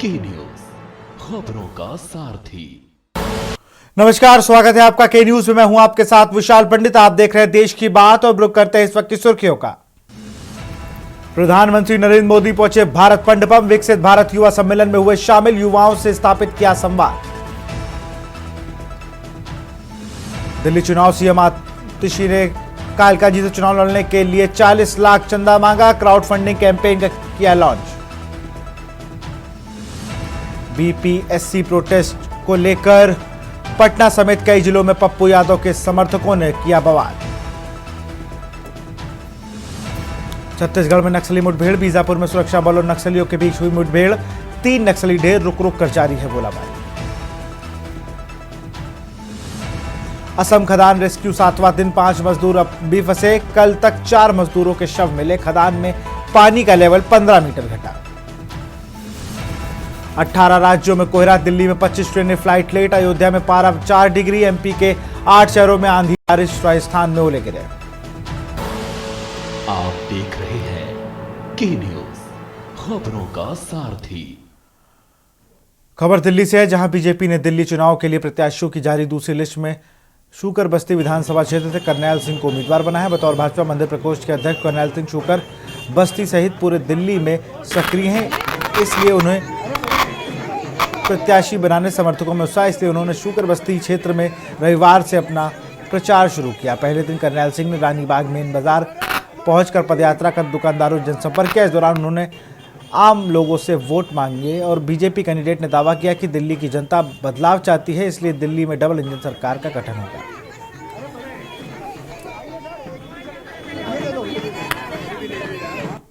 के न्यूज, खबरों का सारथी। नमस्कार, स्वागत है आपका के न्यूज में। मैं हूं आपके साथ विशाल पंडित। आप देख रहे हैं देश की बात और रुक करते हैं इस वक्त की सुर्खियों का। प्रधानमंत्री नरेंद्र मोदी पहुंचे भारत मंडपम। विकसित भारत युवा सम्मेलन में हुए शामिल, युवाओं से स्थापित किया संवाद। दिल्ली चुनाव, सीएम आतिशी ने कालकाजी से चुनाव लड़ने के लिए 40 लाख चंदा मांगा। क्राउड फंडिंग कैंपेन का किया लॉन्च। बीपीएससी प्रोटेस्ट को लेकर पटना समेत कई जिलों में पप्पू यादव के समर्थकों ने किया बवाल। छत्तीसगढ़ में नक्सली मुठभेड़, बीजापुर में सुरक्षा बलों और नक्सलियों के बीच हुई मुठभेड़। 3 नक्सली ढेर, रुक रुक कर जारी है गोलाबारी। असम खदान रेस्क्यू 7वां दिन, 5 मजदूर अब भी फंसे। कल तक 4 मजदूरों के शव मिले। खदान में पानी का लेवल 15 मीटर घटा। 18 राज्यों में कोहरा, दिल्ली में 25 ट्रेनें फ्लाइट लेट। अयोध्या में पारा 4 डिग्री। एमपी के 8 शहरों में आंधी बारिश, राजस्थान में ओले गिरे। आप देख रहे हैं के न्यूज, खबरों का सारथी। खबर दिल्ली से है, जहां बीजेपी ने दिल्ली चुनाव के लिए प्रत्याशियों की जारी दूसरी लिस्ट में शूकर बस्ती विधानसभा क्षेत्र से करनैल सिंह को उम्मीदवार बनाया है। बतौर भाजपा मंदिर प्रकोष्ठ के अध्यक्ष करनैल सिंह शूकर बस्ती सहित पूरे दिल्ली में सक्रिय हैं, इसलिए उन्हें प्रत्याशी बनाने समर्थकों में उत्साह। इसलिए उन्होंने शूकर बस्ती क्षेत्र में रविवार से अपना प्रचार शुरू किया। पहले दिन करनैल सिंह ने रानी बाग मेन बाजार पहुंचकर पदयात्रा कर दुकानदारों से जनसंपर्क किया। इस दौरान उन्होंने आम लोगों से वोट मांगे और बीजेपी कैंडिडेट ने दावा किया कि दिल्ली की जनता बदलाव चाहती है, इसलिए दिल्ली में डबल इंजन सरकार का गठन होगा।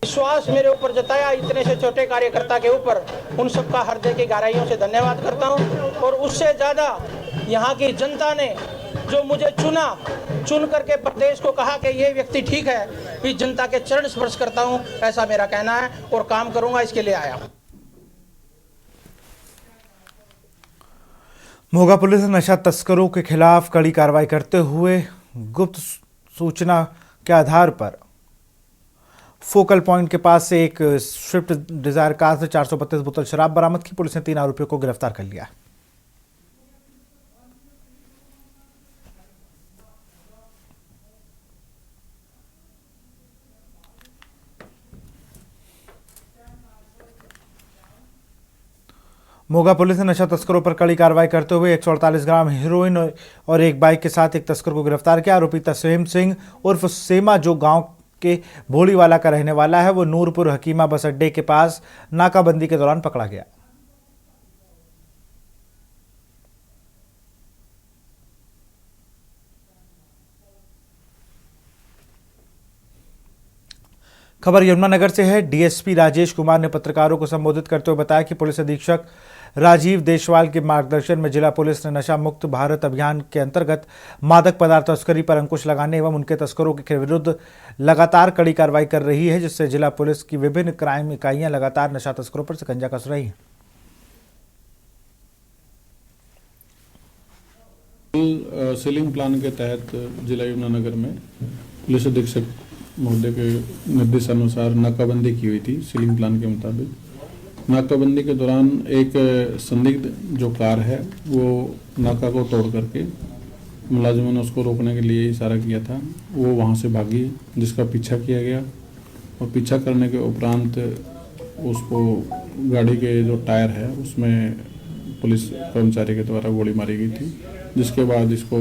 विश्वास मेरे ऊपर जताया इतने से छोटे कार्यकर्ता के ऊपर, उन सबका हृदय की गहराइयों से धन्यवाद करता हूं। और उससे ज्यादा यहाँ की जनता ने जो मुझे चुन करके प्रदेश को कहा कि ये व्यक्ति ठीक है, इस जनता के चरण स्पर्श करता हूं, ऐसा मेरा कहना है और काम करूंगा, इसके लिए आया हूं। मोगा पुलिस ने नशा तस्करों के खिलाफ कड़ी कार्रवाई करते हुए गुप्त सूचना के आधार पर फोकल पॉइंट के पास से एक स्विफ्ट डिजायर कार से 432 बोतल शराब बरामद की। पुलिस ने 3 आरोपियों को गिरफ्तार कर लिया। मोगा पुलिस ने नशा तस्करों पर कड़ी कार्रवाई करते हुए 148 ग्राम हेरोइन और एक बाइक के साथ एक तस्कर को गिरफ्तार किया। आरोपी तस्वीम सिंह उर्फ सेमा, जो गांव के भोलीवाला का रहने वाला है, वो नूरपुर हकीमा बस अड्डे के पास नाकाबंदी के दौरान पकड़ा गया। खबर यमुनानगर से है। डीएसपी राजेश कुमार ने पत्रकारों को संबोधित करते हुए बताया कि पुलिस अधीक्षक राजीव देशवाल के मार्गदर्शन में जिला पुलिस ने नशा मुक्त भारत अभियान के अंतर्गत मादक पदार्थ तस्करी पर अंकुश लगाने एवं उनके तस्करों के विरुद्ध लगातार कड़ी कार्रवाई कर रही है, जिससे जिला पुलिस की विभिन्न क्राइम इकाइयां लगातार नशा तस्करों पर शिकंजा कस रही हैं। सीलिंग प्लान के तहत जिला यमुनानगर में पुलिस अधीक्षक महोदय के निर्देशानुसार नाकाबंदी की हुई थी। सीलिंग प्लान के मुताबिक नाकाबंदी के दौरान एक संदिग्ध जो कार है वो नाका को तोड़ करके मुलाजिमों ने उसको रोकने के लिए इशारा किया था, वो वहाँ से भागी, जिसका पीछा किया गया और पीछा करने के उपरांत उसको गाड़ी के जो टायर है उसमें पुलिस कर्मचारी के द्वारा गोली मारी गई थी, जिसके बाद इसको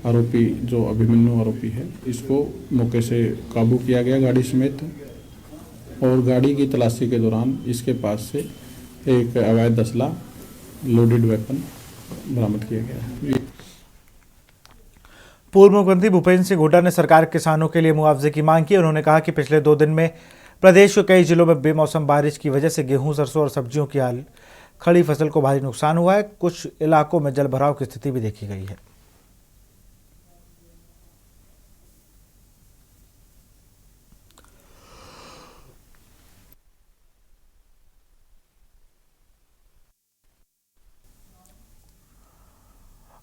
आरोपी जो अभिमन्यु आरोपी है इसको मौके से काबू किया गया गाड़ी समेत। और गाड़ी की तलाशी के दौरान इसके पास से एक अवैध असला लोडेड वेपन बरामद किया गया है। पूर्व मुख्यमंत्री भूपेंद्र सिंह हुड्डा ने सरकार किसानों के लिए मुआवजे की मांग की। उन्होंने कहा कि पिछले 2 दिन में प्रदेश के कई जिलों में बेमौसम बारिश की वजह से गेहूं, सरसों और सब्जियों की खड़ी फसल को भारी नुकसान हुआ है। कुछ इलाकों में जलभराव की स्थिति भी देखी गई है।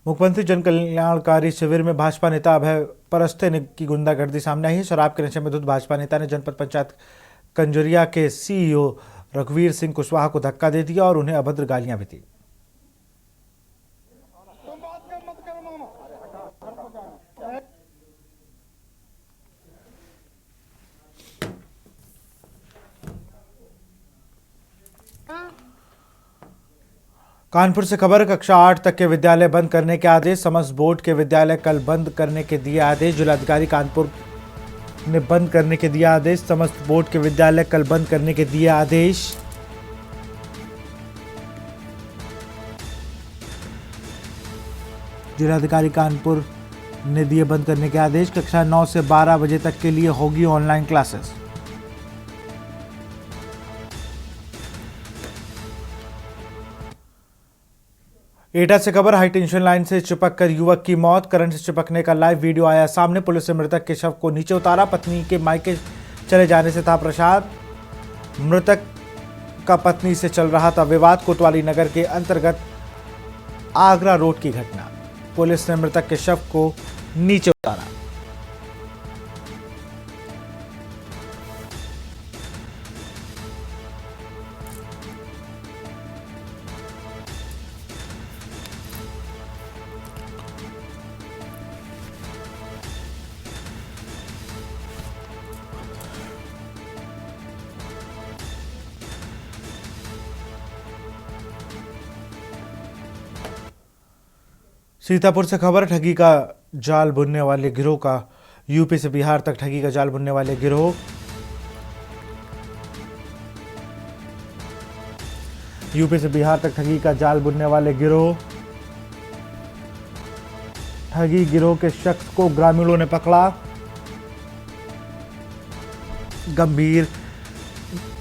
मुख्यमंत्री जन कल्याणकारी शिविर में भाजपा नेता अभय परस्ते की गुंडागर्दी सामने आई है। शराब के नशे में धुत भाजपा नेता ने जनपद पंचायत कंजरिया के सीईओ रघुवीर सिंह कुशवाहा को धक्का दे दिया और उन्हें अभद्र गालियां भी दी। कानपुर से खबर, कक्षा 8 तक के विद्यालय बंद करने के आदेश। समस्त बोर्ड के विद्यालय कल बंद करने के दिए आदेश। जिलाधिकारी कानपुर ने बंद करने के दिया आदेश। समस्त बोर्ड के विद्यालय कल बंद करने के दिए आदेश। जिलाधिकारी कानपुर ने दिए बंद करने के आदेश। कक्षा 9 से 12 बजे तक के लिए होगी ऑनलाइन क्लासेस। एटा से खबर, हाई टेंशन लाइन से चिपक कर युवक की मौत। करंट से चिपकने का लाइव वीडियो आया सामने। पुलिस ने मृतक के शव को नीचे उतारा। पत्नी के मायके चले जाने से था प्रसाद। मृतक का पत्नी से चल रहा था विवाद। कोतवाली नगर के अंतर्गत आगरा रोड की घटना। पुलिस ने मृतक के शव को नीचे उतारा। सीतापुर से खबर, ठगी का जाल बुनने वाले गिरोह का यूपी से बिहार तक ठगी का जाल बुनने वाले गिरोह। यूपी से बिहार तक ठगी का जाल बुनने वाले गिरोह। ठगी गिरोह के शख्स को ग्रामीणों ने पकड़ा। गंभीर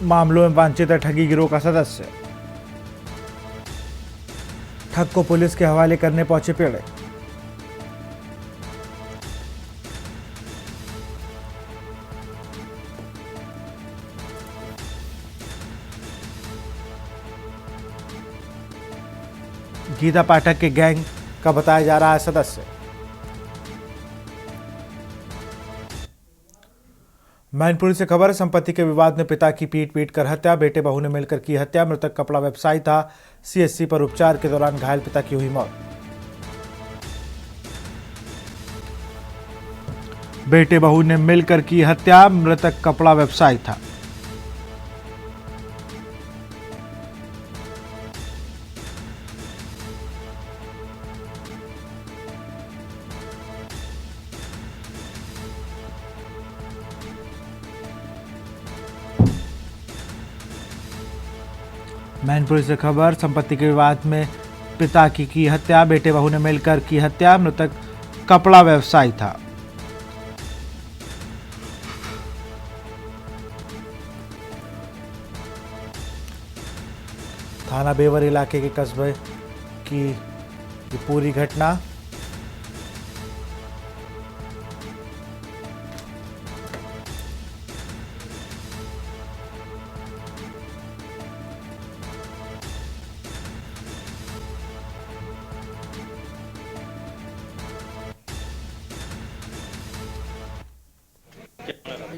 मामलों में वांछित है ठगी गिरोह का सदस्य। ठग को पुलिस के हवाले करने पहुंचे पेड़े। गीता पाठक के गैंग का बताया जा रहा है सदस्य। मैनपुरी से खबर, संपत्ति के विवाद में पिता की पीट कर हत्या। बेटे बहू ने मिलकर की हत्या। मृतक कपड़ा व्यवसायी था। सीएचसी पर उपचार के दौरान घायल पिता की हुई मौत। बेटे बहू ने मिलकर की हत्या। मृतक कपड़ा व्यवसायी था। मैनपुरी से खबर, संपत्ति के विवाद में पिता की हत्या। बेटे बहू ने मिलकर की हत्या। मृतक कपड़ा व्यवसायी था। थाना बेवर इलाके के कस्बे की ये पूरी घटना।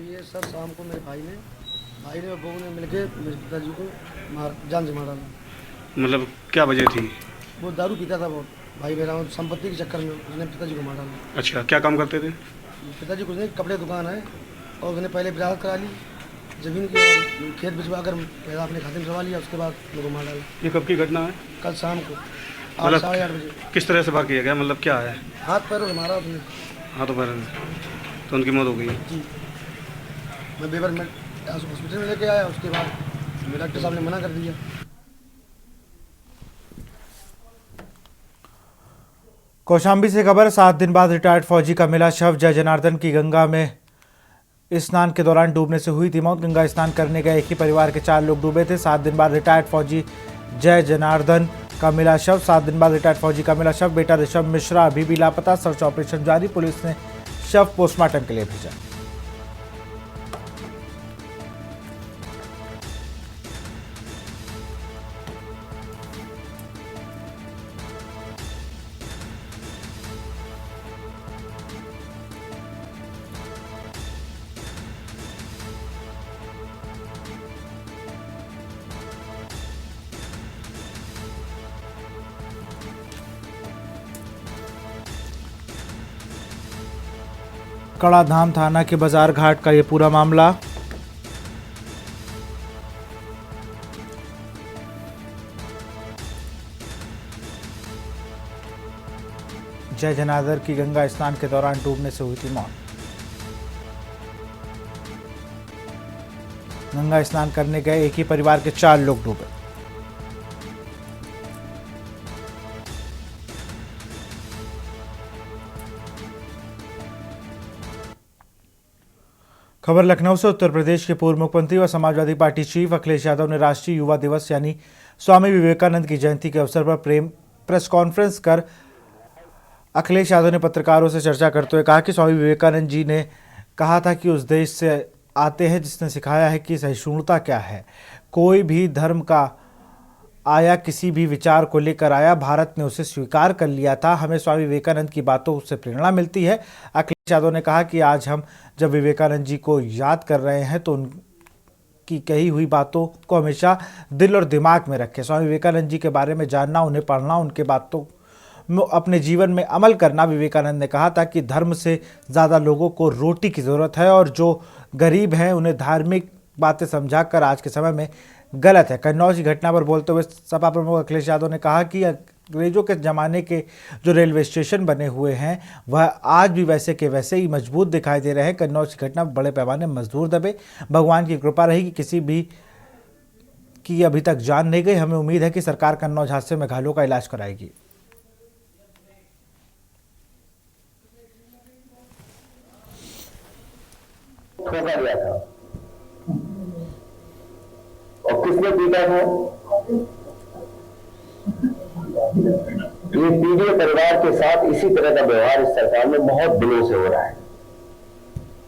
ये सर शाम को मेरे भाई ने और बहू ने मिलके मेरे पिताजी को जान से मार डाला। मतलब क्या वजह थी? वो दारू पीता था बहुत, भाई मेरा, संपत्ति के चक्कर में उसने पिताजी को मार डाला। अच्छा, क्या काम करते थे? पिताजी कुछ नहीं, कपड़े दुकान है और उसने पहले विरासत करा ली जमीन की, खेत भिजवा कर पैसा अपने खाते में करवा लिया, उसके बाद मेरे को मार डाला। ये कब की घटना है? कल शाम को मतलब 8:30 बजे। किस तरह से वाक़ किया गया, मतलब क्या है? हाथ पैरों से मारा उसने। हाथों पैरों में, तो उनकी मौत हो गई? जी, मैं बेबर में हॉस्पिटल में लेके आया, उसके बाद मेरे डॉक्टर साहब ने मना कर दिया। कौशाम्बी से खबर, 7 दिन बाद रिटायर्ड फौजी का मिला शव। जय जनार्दन की गंगा में स्नान के दौरान डूबने से हुई थी मौत। गंगा स्नान करने गए एक ही परिवार के 4 लोग डूबे थे। 7 दिन बाद रिटायर्ड फौजी जय जनार्दन का मिला शव। 7 दिन बाद रिटायर्ड फौजी का मिला शव। बेटा ऋषभ मिश्रा अभी भी लापता। सर्च ऑपरेशन जारी। पुलिस ने शव पोस्टमार्टम के लिए भेजा। कड़ाधाम थाना के बाजार घाट का ये पूरा मामला। जय जनार्दन की गंगा स्नान के दौरान डूबने से हुई थी मौत। गंगा स्नान करने गए एक ही परिवार के 4 लोग डूबे। खबर लखनऊ से। उत्तर प्रदेश के पूर्व मुख्यमंत्री व समाजवादी पार्टी चीफ अखिलेश यादव ने राष्ट्रीय युवा दिवस यानी स्वामी विवेकानंद की जयंती के अवसर पर प्रेस कॉन्फ्रेंस कर अखिलेश यादव ने पत्रकारों से चर्चा करते हुए कहा कि स्वामी विवेकानंद जी ने कहा था कि उस देश से आते हैं जिसने सिखाया है कि सहिष्णुता क्या है। कोई भी धर्म का आया, किसी भी विचार को लेकर आया, भारत ने उसे स्वीकार कर लिया था। हमें स्वामी विवेकानंद की बातों से प्रेरणा मिलती है। अखिलेश यादव ने कहा कि आज हम जब विवेकानंद जी को याद कर रहे हैं तो उनकी कही हुई बातों को हमेशा दिल और दिमाग में रखें। स्वामी विवेकानंद जी के बारे में जानना, उन्हें पढ़ना, उनके बातों अपने जीवन में अमल करना। विवेकानंद ने कहा था कि धर्म से ज़्यादा लोगों को रोटी की ज़रूरत है और जो गरीब हैं उन्हें धार्मिक बातें समझाकर आज के समय में गलत है। कन्नौज की घटना पर बोलते हुए सपा प्रमुख अखिलेश यादव ने कहा कि अंग्रेजों के ज़माने के जो रेलवे स्टेशन बने हुए हैं वह आज भी वैसे के वैसे ही मजबूत दिखाई दे रहे हैं। कन्नौज की घटना बड़े पैमाने मजदूर दबे। भगवान की कृपा रही कि किसी भी की अभी तक जान नहीं गई। हमें उम्मीद है कि सरकार कन्नौज हादसे में घायलों का इलाज कराएगी। ठोका गया था और किसने पीटा था? ये पीड़ित परिवार के साथ इसी तरह का व्यवहार इस सरकार में बहुत दिनों से हो रहा है।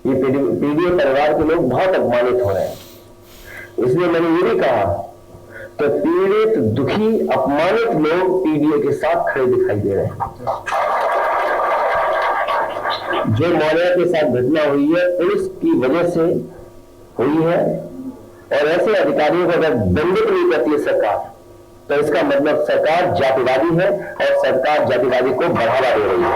ये पीड़ित परिवार के लोग बहुत अपमानित हो रहे हैं। इसलिए मैंने ये भी कहा कि पीड़ित, दुखी, अपमानित लोग पीडीए के साथ खड़े दिखाई दे रहे हैं। जो मौलाना के साथ घटना हुई है पुलिस की वजह से हुई है और ऐसे अधिकारियों को अगर दंडित नहीं करती है सरकार तो इसका मतलब सरकार जातिवादी है और सरकार जातिवादी को बढ़ावा दे रही है।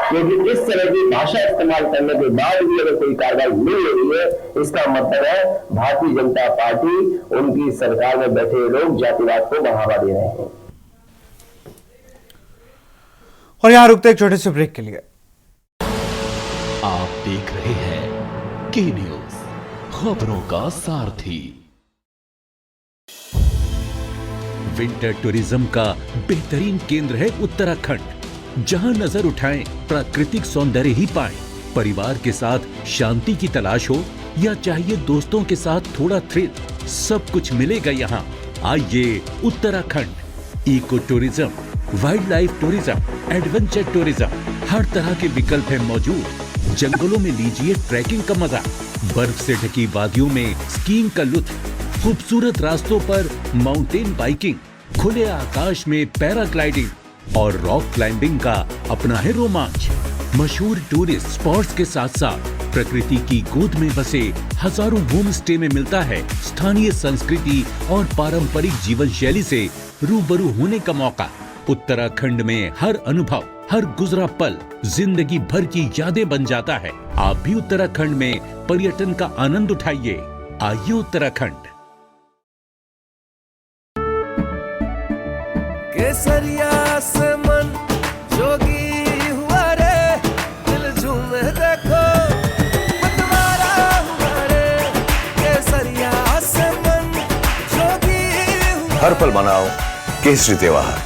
क्योंकि इस तरह की भाषा इस्तेमाल करने के बाद भी अगर कोई कार्रवाई मिल रही है इसका मतलब है भारतीय जनता पार्टी, उनकी सरकार में बैठे हुए लोग जातिवाद को बढ़ावा दे रहे हैं। और यहाँ रुकते एक छोटे से ब्रेक के लिए। आप देख रहे हैं के न्यूज, खबरों का सारथी। विंटर टूरिज्म का बेहतरीन केंद्र है उत्तराखंड। जहां नजर उठाएं प्राकृतिक सौंदर्य ही पाएं। परिवार के साथ शांति की तलाश हो या चाहिए दोस्तों के साथ थोड़ा थ्रिल, सब कुछ मिलेगा यहाँ। आइए Uttarakhand. Eco tourism, wildlife tourism, adventure tourism, हर तरह के विकल्प है मौजूद। जंगलों में लीजिए ट्रैकिंग का मजा, बर्फ से ढकी वादियों में स्कीइंग का लुत्फ, खूबसूरत रास्तों पर माउंटेन बाइकिंग, खुले आकाश में पैराग्लाइडिंग और रॉक क्लाइंबिंग का अपना है रोमांच। मशहूर टूरिस्ट स्पॉट्स के साथ साथ प्रकृति की गोद में बसे हजारों होम स्टे में मिलता है स्थानीय संस्कृति और पारंपरिक जीवन शैली से रूबरू होने का मौका। उत्तराखंड में हर अनुभव, हर गुजरा पल जिंदगी भर की यादें बन जाता है। आप भी उत्तराखंड में पर्यटन का आनंद उठाइए। आइए उत्तराखंड। केसरिया से मन जोगी हुआ रे, दिल झूमे देखो मतवारा हुआ रे। केसरिया से मन जोगी हुआ। हर पल मनाओ केसरी त्योहार।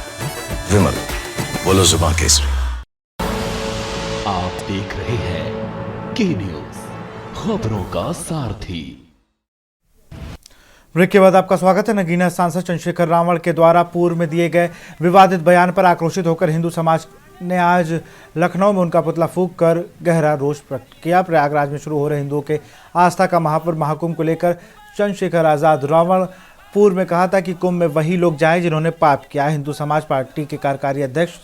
विमल, बोलो जुबान केसरी। आप देख रहे हैं के न्यूज, खबरों का सारथी। ब्रेक के बाद आपका स्वागत है। नगीना सांसद चंद्रशेखर रावण के द्वारा पूर्व में दिए गए विवादित बयान पर आक्रोशित होकर हिंदू समाज ने आज लखनऊ में उनका पुतला फूंक कर गहरा रोष प्रकट किया। प्रयागराज में शुरू हो रहे हिंदुओं के आस्था का महापर्व महाकुंभ को लेकर चंद्रशेखर आजाद रावण पूर्व में कहा था कि कुंभ में वही लोग जाएं जिन्होंने पाप किया। हिंदू समाज पार्टी के कार्यकारी अध्यक्ष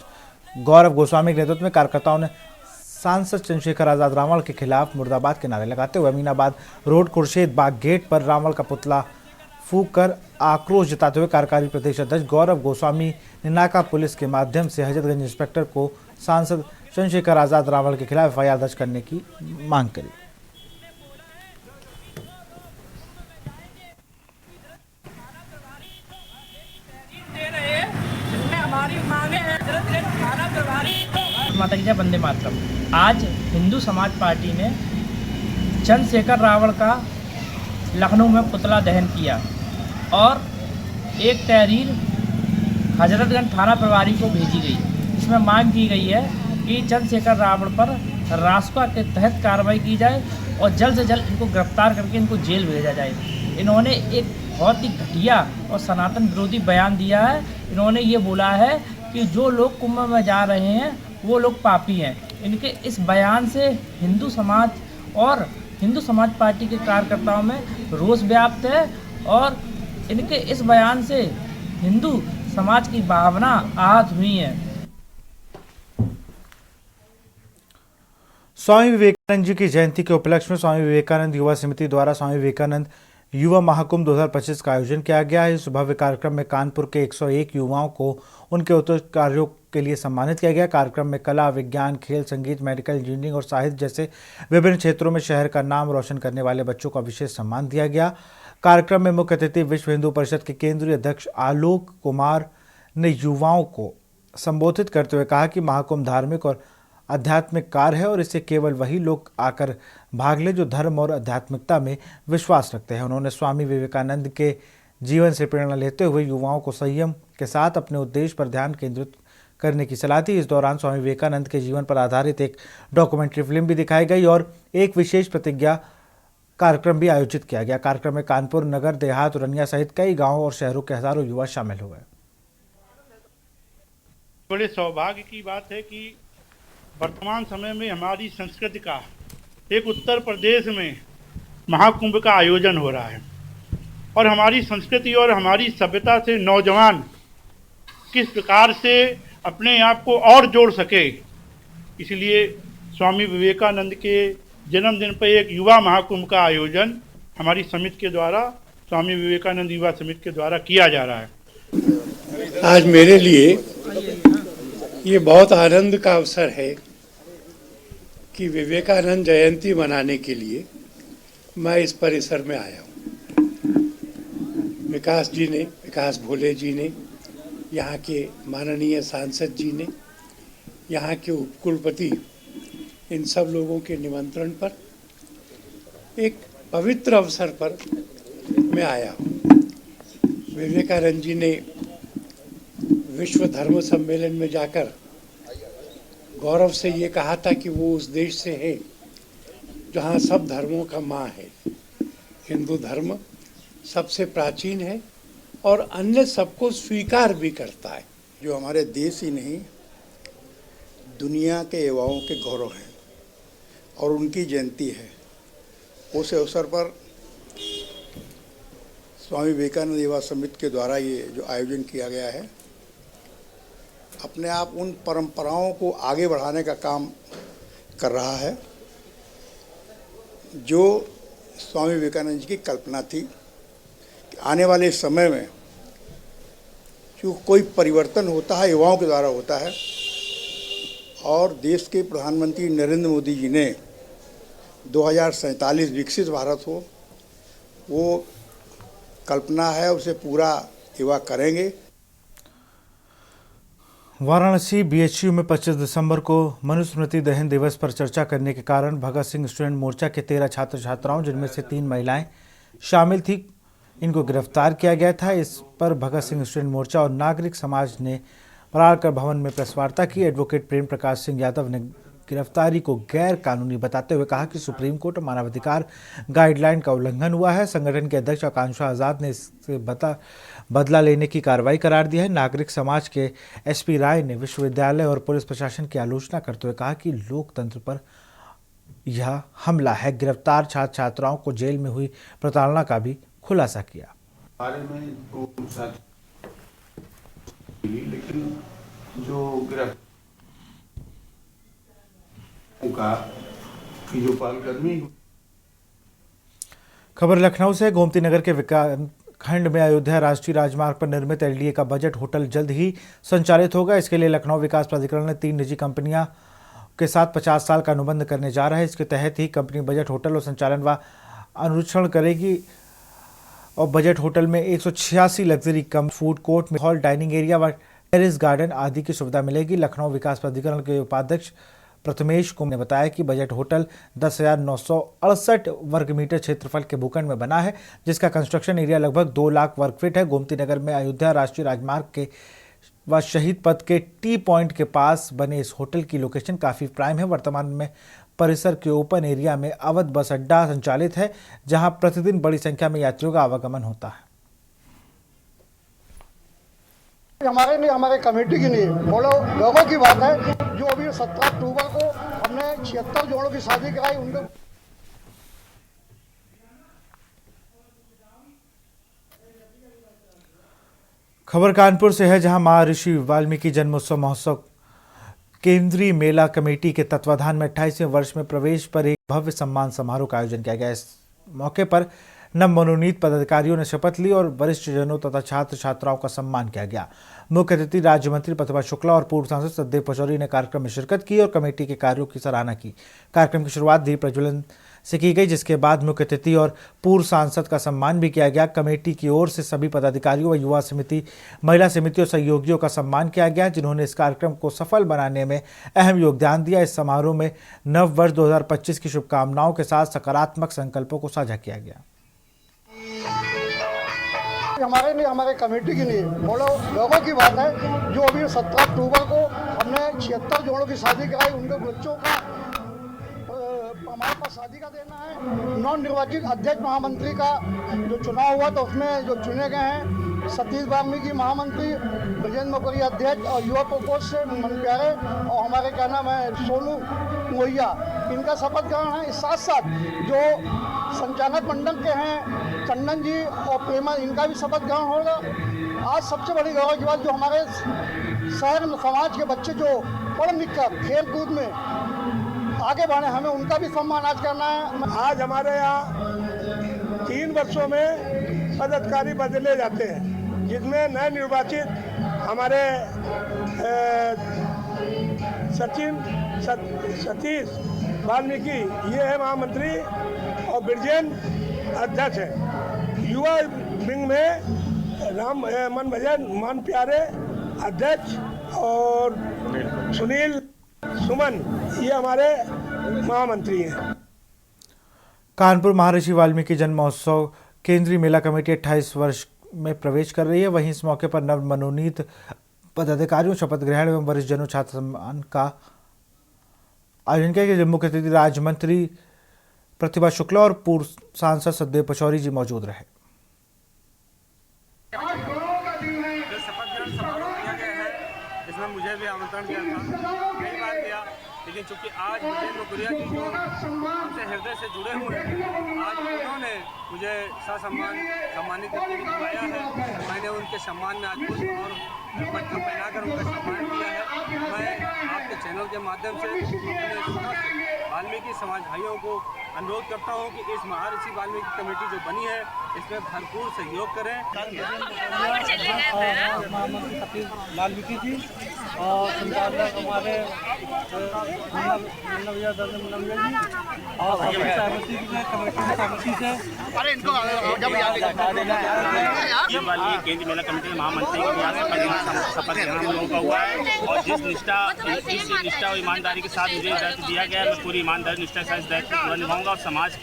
गौरव गोस्वामी के नेतृत्व में कार्यकर्ताओं ने सांसद चंद्रशेखर आजाद रावण के खिलाफ मुर्दाबाद के नारे लगाते हुए अमीनाबाद रोड खुर्शीद बाग गेट पर रावण का पुतला फूंक कर आक्रोश जताते हुए कार्यकारी प्रदेश अध्यक्ष गौरव गोस्वामी ने नाका पुलिस के माध्यम से हजरतगंज इंस्पेक्टर को सांसद चंद्रशेखर आजाद रावल के खिलाफ एफआईआर दर्ज करने की मांग करी। माता की जय, वंदे मातरम। आज हिंदू समाज पार्टी ने चंद्रशेखर रावल का लखनऊ में पुतला दहन किया और एक तहरीर हजरतगंज थाना प्रभारी को भेजी गई। इसमें मांग की गई है कि चंद्रशेखर रावल पर रासुका के तहत कार्रवाई की जाए और जल्द से जल्द इनको गिरफ्तार करके इनको जेल भेजा जाए। इन्होंने एक बहुत ही घटिया और सनातन विरोधी बयान दिया है। इन्होंने ये बोला है कि जो लोग कुंभ में जा रहे हैं वो लोग पापी हैं। इनके इस बयान से हिंदू समाज और हिंदू समाज पार्टी के कार्यकर्ताओं में रोष व्याप्त है और इनके इस बयान से हिंदू समाज की भावना आहत हुई है। स्वामी विवेकानंद जी की जयंती के उपलक्ष्य में स्वामी विवेकानंद युवा समिति द्वारा स्वामी विवेकानंद युवा महाकुंभ 2025 का आयोजन किया गया है। इस भव्य कार्यक्रम में कानपुर के 101 युवाओं को उनके उत्कृष्ट कार्यों के लिए सम्मानित किया गया। कार्यक्रम में कला, विज्ञान, खेल, संगीत, मेडिकल, इंजीनियरिंग और साहित्य जैसे विभिन्न क्षेत्रों में शहर का नाम रोशन करने वाले बच्चों का विशेष सम्मान दिया गया। कार्यक्रम में मुख्य अतिथि विश्व हिंदू परिषद के केंद्रीय अध्यक्ष आलोक कुमार ने युवाओं को संबोधित करते हुए कहा कि महाकुंभ धार्मिक और आध्यात्मिक कार्य है और इसे केवल वही लोग आकर भाग ले जो धर्म और आध्यात्मिकता में विश्वास रखते हैं। उन्होंने स्वामी विवेकानंद के जीवन से प्रेरणा लेते हुए युवाओं को संयम के साथ अपने उद्देश्य पर ध्यान केंद्रित करने की सलाह दी। इस दौरान स्वामी विवेकानंद के जीवन पर आधारित एक डॉक्यूमेंट्री फिल्म भी दिखाई गई और एक विशेष प्रतिज्ञा कार्यक्रम भी आयोजित किया गया। कार्यक्रम में कानपुर नगर, देहात, उरनिया सहित कई गाँवों और शहरों के हजारों युवा शामिल हुए। बड़े सौभाग्य की बात है कि वर्तमान समय में हमारी संस्कृति का एक उत्तर प्रदेश में महाकुंभ का आयोजन हो रहा है और हमारी संस्कृति और हमारी सभ्यता से नौजवान किस प्रकार से अपने आप को और जोड़ सके, इसलिए स्वामी विवेकानंद के जन्मदिन पर एक युवा महाकुंभ का आयोजन हमारी समिति के द्वारा, स्वामी विवेकानंद युवा समिति के द्वारा किया जा रहा है। आज मेरे लिए ये बहुत आनंद का अवसर है कि विवेकानंद जयंती मनाने के लिए मैं इस परिसर में आया हूँ। विकास भोले जी ने, यहाँ के माननीय सांसद जी ने, यहाँ के उपकुलपति, इन सब लोगों के निमंत्रण पर एक पवित्र अवसर पर मैं आया हूँ। विवेकानंद जी ने विश्व धर्म सम्मेलन में जाकर गौरव से ये कहा था कि वो उस देश से है जहाँ सब धर्मों का माँ है। हिंदू धर्म सबसे प्राचीन है और अन्य सबको स्वीकार भी करता है। जो हमारे देश ही नहीं दुनिया के युवाओं के गौरव हैं और उनकी जयंती है। उस अवसर पर स्वामी विवेकानंद युवा समिति के द्वारा ये जो आयोजन किया गया है अपने आप उन परंपराओं को आगे बढ़ाने का काम कर रहा है जो स्वामी विवेकानंद जी की कल्पना थी कि आने वाले समय में जो कोई परिवर्तन होता है युवाओं के द्वारा होता है और देश के प्रधानमंत्री नरेंद्र मोदी जी ने 2047 विकसित भारत हो, वो कल्पना है, उसे पूरा युवा करेंगे। वाराणसी बीएचयू में 25 दिसंबर को मनुस्मृति दहन दिवस पर चर्चा करने के कारण भगत सिंह स्टूडेंट मोर्चा के 13 छात्र छात्राओं जिनमें से 3 महिलाएं शामिल थी, इनको गिरफ्तार किया गया था। इस पर भगत सिंह स्टूडेंट मोर्चा और नागरिक समाज ने परारकर भवन में प्रेस वार्ता की। एडवोकेट प्रेम प्रकाश सिंह यादव ने गिरफ्तारी को गैर कानूनी बताते हुए कहा कि सुप्रीम कोर्ट मानवाधिकार गाइडलाइन का उल्लंघन हुआ है। संगठन के अध्यक्ष आकांक्षा आजाद ने इससे बदला लेने की कार्रवाई करार दी है। नागरिक समाज के एसपी राय ने विश्वविद्यालय और पुलिस प्रशासन की आलोचना करते हुए कहा कि लोकतंत्र पर यह हमला है। गिरफ्तार छात्र छात्राओं को जेल में हुई प्रताड़ना का भी खुलासा किया। लेकिन जो खबर लखनऊ से। गोमती नगर के खंड में अयोध्या राष्ट्रीय राजमार्ग पर निर्मित एलडीए का बजट होटल जल्द ही संचालित होगा। इसके लिए लखनऊ विकास प्राधिकरण ने 3 निजी कंपनियां के साथ 50 साल का अनुबंध करने जा रहा है। इसके तहत ही कंपनी बजट होटल और संचालन व अनुरक्षण करेगी और बजट होटल में 186 लग्जरी कम फूड कोर्ट में हॉल, डाइनिंग एरिया व टेरेस गार्डन आदि की सुविधा मिलेगी। लखनऊ विकास प्राधिकरण के उपाध्यक्ष प्रथमेश कुमार ने बताया कि बजट होटल 10,968 वर्ग मीटर क्षेत्रफल के भूखंड में बना है, जिसका कंस्ट्रक्शन एरिया लगभग 2 लाख वर्ग फीट है। गोमती नगर में अयोध्या राष्ट्रीय राजमार्ग के व शहीद पथ के टी पॉइंट के पास बने इस होटल की लोकेशन काफ़ी प्राइम है। वर्तमान में परिसर के ओपन एरिया में अवध बस अड्डा संचालित है, जहां प्रतिदिन बड़ी संख्या में यात्रियों का आवागमन होता है। हमारे लिए, हमारे कमेटी के लिए बड़े गर्व की बात है जो अभी 17 अक्टूबर को हमने 76 जोड़ों की शादी कराई। उनको खबर कानपुर से है, जहां महर्षि वाल्मीकि जन्मोत्सव महोत्सव केंद्रीय मेला कमेटी के तत्वाधान में 28वें वर्ष में प्रवेश पर एक भव्य सम्मान समारोह का आयोजन किया गया। इस मौके पर नवमनोनीत पदाधिकारियों ने शपथ ली और वरिष्ठ जनों तथा छात्र छात्राओं का सम्मान किया गया। मुख्य अतिथि राज्य मंत्री प्रतिभा शुक्ला और पूर्व सांसद सतदेव पचौरी ने कार्यक्रम में शिरकत की और कमेटी के कार्यों की सराहना की। कार्यक्रम की शुरुआत दीप प्रज्वलन से की गई, जिसके बाद मुख्य अतिथि और पूर्व सांसद का सम्मान भी किया गया। कमेटी की ओर से सभी पदाधिकारियों व युवा समिति, महिला समिति और सहयोगियों का सम्मान किया गया, जिन्होंने इस कार्यक्रम को सफल बनाने में अहम योगदान दिया। इस समारोह में नव वर्ष 2025 की शुभकामनाओं के साथ सकारात्मक संकल्पों को साझा किया गया। हमारे लिए, हमारे कमेटी के लिए बड़े गर्व की बात है जो अभी 17 अक्टूबर को हमने 76 जोड़ों की शादी कराई। उनके बच्चों का हमारे पास शादी का देना है। नव निर्वाचित अध्यक्ष महामंत्री का जो चुनाव हुआ तो उसमें जो चुने गए हैं सतीश वाल्मीकि महामंत्री, ब्रजेंद्र मौर्य अध्यक्ष और युवा प्रकोष्ठ से मन प्यारे और हमारे क्या नाम है सोनू मोहिया, इनका शपथ ग्रहण है। इस साथ साथ जो संचालक मंडल के हैं चंदन जी और प्रेमा, इनका भी शपथ ग्रहण होगा। आज सबसे बड़ी गौरव की बात जो हमारे शहर में समाज के बच्चे जो पढ़ लिख कर खेल कूद में आगे बढ़े, हमें उनका भी सम्मान आज करना है। आज हमारे यहाँ 3 वर्षों में पदाधिकारी बदले जाते हैं, जिसमें नए निर्वाचित हमारे सतीश वाल्मीकि ये है महामंत्री और ब्रजेंद्र अध्यक्ष है। युवा विंग में राम मन भजन मन प्यारे अध्यक्ष और सुनील सुमन ये हमारे महामंत्री हैं। कानपुर महर्षि वाल्मीकि जन्म महोत्सव केंद्रीय मेला कमेटी 28 वर्ष में प्रवेश कर रही है। वहीं इस मौके पर नव मनोनीत पदाधिकारियों शपथ ग्रहण एवं वरिष्ठ जनों छात्र सम्मान का आयोजन किया गया। मुख्य अतिथि राज्य मंत्री प्रतिभा शुक्ला और पूर्व सांसद सतदेव पचौरी जी मौजूद रहे। इसमें मुझे भी आमंत्रण दिया था, कई बार दिया, लेकिन चूंकि आज ब्रजेंद्र मौर्य जी जो हमसे हृदय से जुड़े हुए हैं, आज उन्होंने मुझे सम्मानित करके बुलाया है। मैंने उनके सम्मान में आज पुष्प और पट्टा पहनाकर उनका सम्मान किया है। मैं आपके चैनल के माध्यम से अपने वाल्मीकि समाज भाइयों को अनुरोध करता हूं कि इस महर्षि वाल्मीकि कमेटी जो बनी है इसमें भरपूर सहयोग करें। महामंत्री सतीश वाल्मीकि जी और संचालक हमारे भैया जी और सहमति से कमेटी में सहमति से ये वाली केंद्रीय मेला कमेटी के महामंत्री का शपथ ग्रहण हम लोगों का हुआ है और जिस निष्ठा और ईमानदारी के साथ मुझे दायित्व दिया गया है, मैं पूरी ईमानदारी निष्ठा के साथ दायित्व पूरा निभाऊंगा और समाज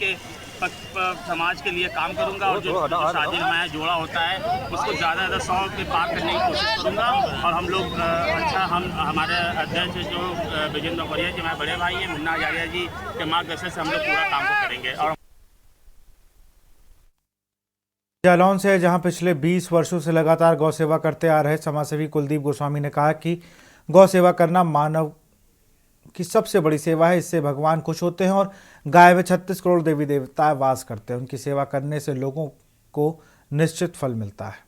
के लिए काम करूंगा और जो शादी हमारा जोड़ा होता है उसको ज़्यादा 100 के पार करने की कोशिश करूंगा। और हम लोग हमारे अध्यक्ष जो ब्रजेंद्र मौर्य जी हमारे बड़े भाई हैं, मुन्ना आचार्य जी के मार्गदर्शन से हम लोग पूरा काम को करेंगे। और जालौन से, जहां पिछले 20 वर्षों से लगातार गौ सेवा करते आ रहे समाजसेवी कुलदीप गोस्वामी ने कहा कि गौ सेवा करना मानव की सबसे बड़ी सेवा है। इससे भगवान खुश होते हैं और गाय में 36 करोड़ देवी देवता वास करते हैं। उनकी सेवा करने से लोगों को निश्चित फल मिलता है।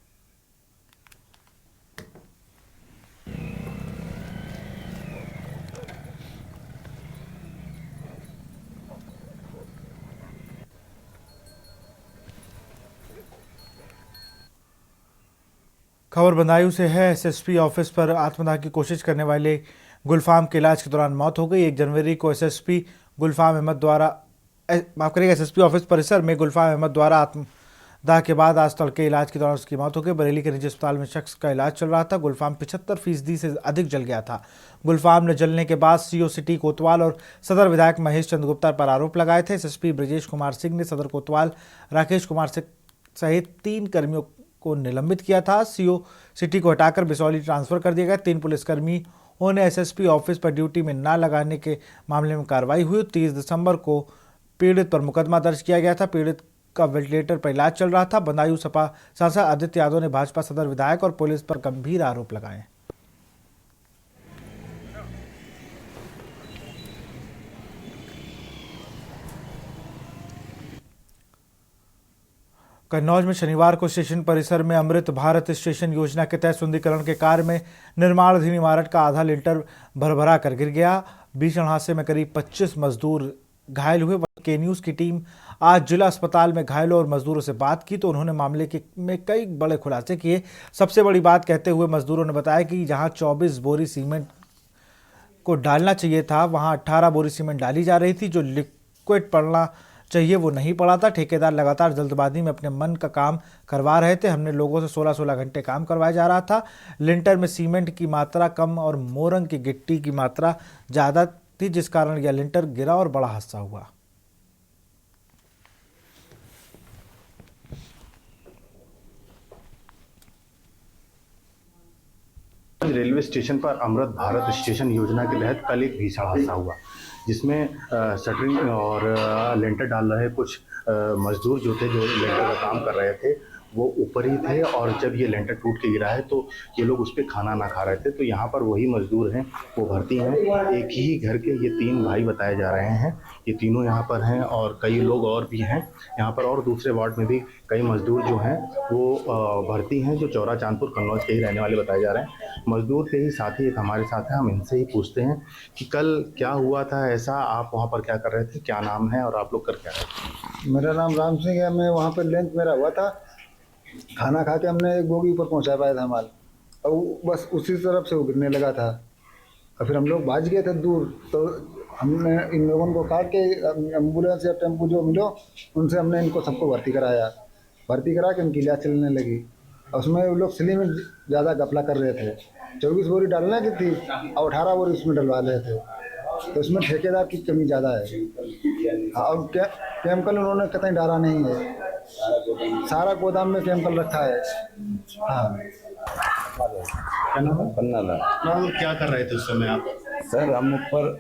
खबर बदायूं से है। एसएसपी ऑफिस पर आत्मदाह की कोशिश करने वाले गुलफाम के इलाज के दौरान मौत हो गई। 1 जनवरी को एसएसपी ऑफिस परिसर में गुलफाम अहमद द्वारा आत्मदाह के बाद आज तड़के इलाज के दौरान उसकी मौत हो गई। बरेली के निजी अस्पताल में शख्स का इलाज चल रहा था। गुलफाम 75% से अधिक जल गया था। गुलफाम ने जलने के बाद सीओ सिटी कोतवाल और सदर विधायक महेश चंद्र गुप्ता पर आरोप लगाए थे। एसएसपी ब्रजेश कुमार सिंह ने सदर कोतवाल राकेश कुमार सहित 3 कर्मियों को निलंबित किया था। सीओ सिटी को हटाकर बिसौली ट्रांसफर कर दिया गया। 3 पुलिसकर्मियों ने एसएसपी ऑफिस पर ड्यूटी में न लगाने के मामले में कार्रवाई हुई। 30 दिसंबर को पीड़ित पर मुकदमा दर्ज किया गया था। पीड़ित का वेंटिलेटर पर इलाज चल रहा था। बदायूं सपा सांसद आदित्य यादव ने भाजपा सदर विधायक और पुलिस पर गंभीर आरोप लगाए। कन्नौज में शनिवार को स्टेशन परिसर में अमृत भारत स्टेशन योजना के तहत सुंदरीकरण के कार्य में निर्माणाधीन इमारत का आधा लिंटर भरभरा कर गिर गया। भीषण हादसे में करीब 25 मजदूर घायल हुए। के न्यूज की टीम आज जिला अस्पताल में घायलों और मजदूरों से बात की तो उन्होंने मामले में कई बड़े खुलासे किए। सबसे बड़ी बात कहते हुए मजदूरों ने बताया कि जहां 24 बोरी सीमेंट को डालना चाहिए था वहां 18 बोरी सीमेंट डाली जा रही थी। जो लिक्विड पड़ना चाहिए वो नहीं पड़ा था। ठेकेदार लगातार जल्दबाजी में अपने मन का काम करवा रहे थे। हमने लोगों से 16-16 घंटे काम करवाया जा रहा था। लिंटर में सीमेंट की मात्रा कम और मोरंग की गिट्टी की मात्रा ज़्यादा थी, जिस कारण यह लिंटर गिरा और बड़ा हादसा हुआ। रेलवे स्टेशन पर अमृत भारत स्टेशन योजना के तहत कल एक भीषण हादसा हुआ, जिसमें शटरिंग और लेंटर डाल रहे कुछ मजदूर जो थे, जो लेंटर का काम कर रहे थे, वो ऊपर ही थे। और जब ये लेंटर टूट के गिरा है तो ये लोग उस पर खाना ना खा रहे थे। तो यहाँ पर वही मजदूर हैं, वो भर्ती हैं। एक ही घर के ये 3 भाई बताए जा रहे हैं। ये तीनों यहाँ पर हैं और कई लोग और भी हैं यहाँ पर। और दूसरे वार्ड में भी कई मजदूर जो हैं वो भर्ती हैं, जो चौरा चांदपुर कन्नौज के ही रहने वाले बताए जा रहे हैं। मजदूर के ही साथी एक हमारे साथ हैं, हम इनसे ही पूछते हैं कि कल क्या हुआ था ऐसा, आप वहाँ पर क्या कर रहे थे, क्या नाम है और आप लोग कर क्या रहे थे? मेरा नाम राम सिंह है। मैं वहाँ पर लंच मेरा हुआ था, खाना खा के हमने एक बोगी ऊपर पहुँचा पाया था माल, और बस उसी तरफ से वो गिरने लगा था। और फिर हम लोग भाग गए थे दूर, तो हमने इन लोगों को काट के एम्बुलेंस या टेम्पो जो मिलो उनसे हमने इनको सबको भर्ती कराया। भर्ती करा के इनकी इलाज चलने लगी। उसमें वो लोग सिली में ज़्यादा गफला कर रहे थे। 24 बोरी डालने की थी और 18 बोरी उसमें डलवा रहे थे। तो इसमें ठेकेदार की कमी ज़्यादा है। और केमिकल उन्होंने कतई डाला नहीं है, सारा गोदाम में केमिकल रखा है। हाँ, क्या नाम है? पन्ना लाल। क्या कर रहे थे उस समय आप? सर हम ऊपर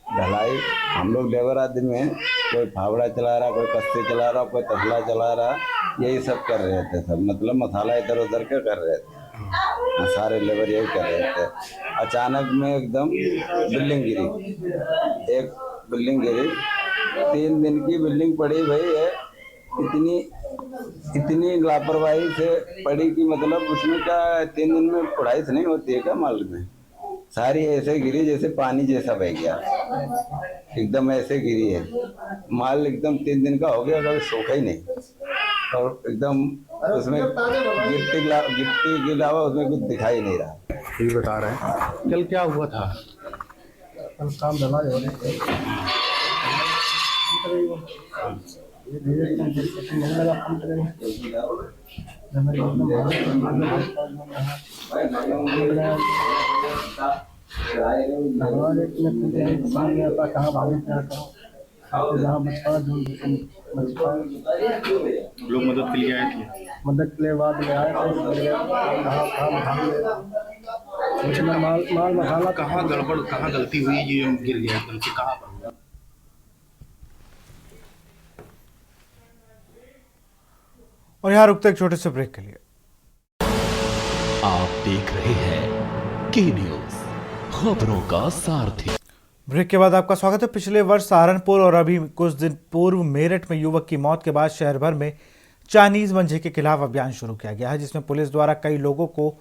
ढलाई, हम लोग लेबर आदमी हैं, कोई फावड़ा चला रहा, कोई कस्ते चला रहा, कोई तसला चला रहा, यही सब कर रहे थे सब। मतलब मसाला इधर उधर के कर रहे थे, सारे लेबर यही कर रहे थे। अचानक में एकदम बिल्डिंग गिरी, एक बिल्डिंग गिरी, 3 दिन की बिल्डिंग पड़ी भाई है। इतनी लापरवाही से पड़ी कि मतलब उसमें क्या 3 दिन में पढ़ाई से नहीं होती है क्या? माल में सारी ऐसे गिरी जैसे पानी जैसा बह गया, एकदम ऐसे गिरी है माल। एकदम 3 दिन का हो गया, कभी सूखा ही नहीं। और एकदम उसमें गिट्टी के अलावा उसमें कुछ दिखाई नहीं रहा। ये बता रहे हैं कल क्या हुआ था? कल काम ढलाई हो रही थी, लोग मदद के लिए आए थे? मदद के लिए बाद में आए थे। माल मसाला कहाँ गड़बड़, कहाँ गलती हुई, ये गिर गया गलती कहाँ पर? और यहाँ रुकते एक छोटे से ब्रेक के लिए। आप देख रहे हैं के न्यूज, खबरों का सारथी। ब्रेक के बाद आपका स्वागत है। पिछले वर्ष सहारनपुर और अभी कुछ दिन पूर्व मेरठ में युवक की मौत के बाद शहर भर में चाइनीज मांझे के खिलाफ अभियान शुरू किया गया है, जिसमें पुलिस द्वारा कई लोगों को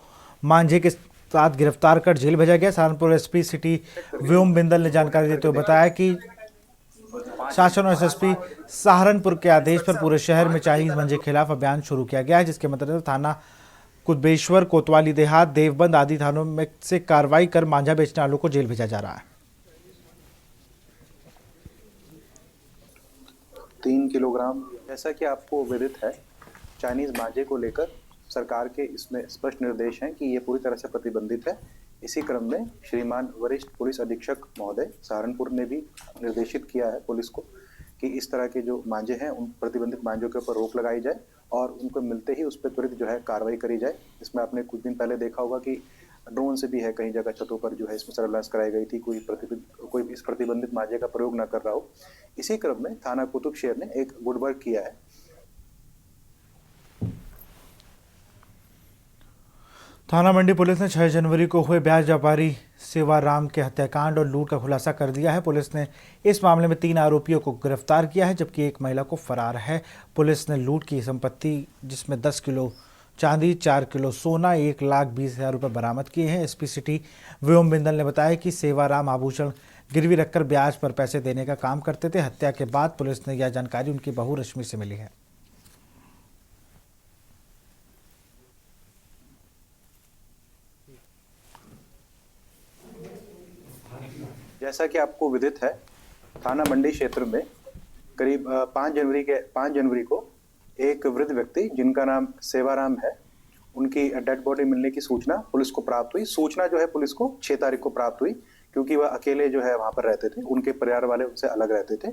मांझे के साथ गिरफ्तार कर जेल भेजा गया। सहारनपुर एसपी सिटी व्योम बिंदल ने जानकारी देते हुए बताया कि शासन और एसएसपी सहारनपुर के आदेश पर पूरे शहर में चाइनीज मांझे के खिलाफ अभियान शुरू किया गया है, जिसके मद्देनजर थाना कुदबेश्वर, कोतवाली देहात, देवबंद आदि थानों में से कार्रवाई कर मांझा बेचने वालों को जेल भेजा जा रहा है। 3 किलोग्राम। जैसा कि आपको विदित है, चाइनीज मांझे को लेकर सरकार के इसमें स्पष्ट निर्देश हैं कि ये पूरी तरह से प्रतिबंधित है। इसी क्रम में श्रीमान वरिष्ठ पुलिस अधीक्षक महोदय सहारनपुर ने भी निर्देशित किया है पुलिस को कि इस तरह के जो मांझे हैं उन प्रतिबंधित मांझों के ऊपर रोक लगाई जाए और उनको मिलते ही उस पर त्वरित जो है कार्रवाई करी जाए। इसमें आपने कुछ दिन पहले देखा होगा कि ड्रोन से भी है कई जगह छतों पर जो है इसमें सर्वेलेंस कराई गई थी, कोई इस प्रतिबंधित मांझे का प्रयोग न कर रहा हो। इसी क्रम में थाना कुतुबशेर ने एक गुड वर्क किया है। थाना मंडी पुलिस ने 6 जनवरी को हुए ब्याज व्यापारी सेवाराम के हत्याकांड और लूट का खुलासा कर दिया है। पुलिस ने इस मामले में 3 आरोपियों को गिरफ्तार किया है, जबकि एक महिला को फरार है। पुलिस ने लूट की संपत्ति जिसमें 10 किलो चांदी, 4 किलो सोना, 1,20,000 रुपये बरामद किए हैं। एसपी सिटी व्योम बिंदल ने बताया कि सेवाराम आभूषण गिरवी रखकर ब्याज पर पैसे देने का काम करते थे। हत्या के बाद पुलिस ने यह जानकारी उनकी बहू रश्मि से मिली है। जैसा कि आपको विदित है, थाना मंडी क्षेत्र में करीब 5 जनवरी को एक वृद्ध व्यक्ति जिनका नाम सेवाराम है, उनकी डेड बॉडी मिलने की सूचना पुलिस को प्राप्त हुई। सूचना जो है पुलिस को 6 तारीख को प्राप्त हुई, क्योंकि वह अकेले जो है वहां पर रहते थे, उनके परिवार वाले उनसे अलग रहते थे।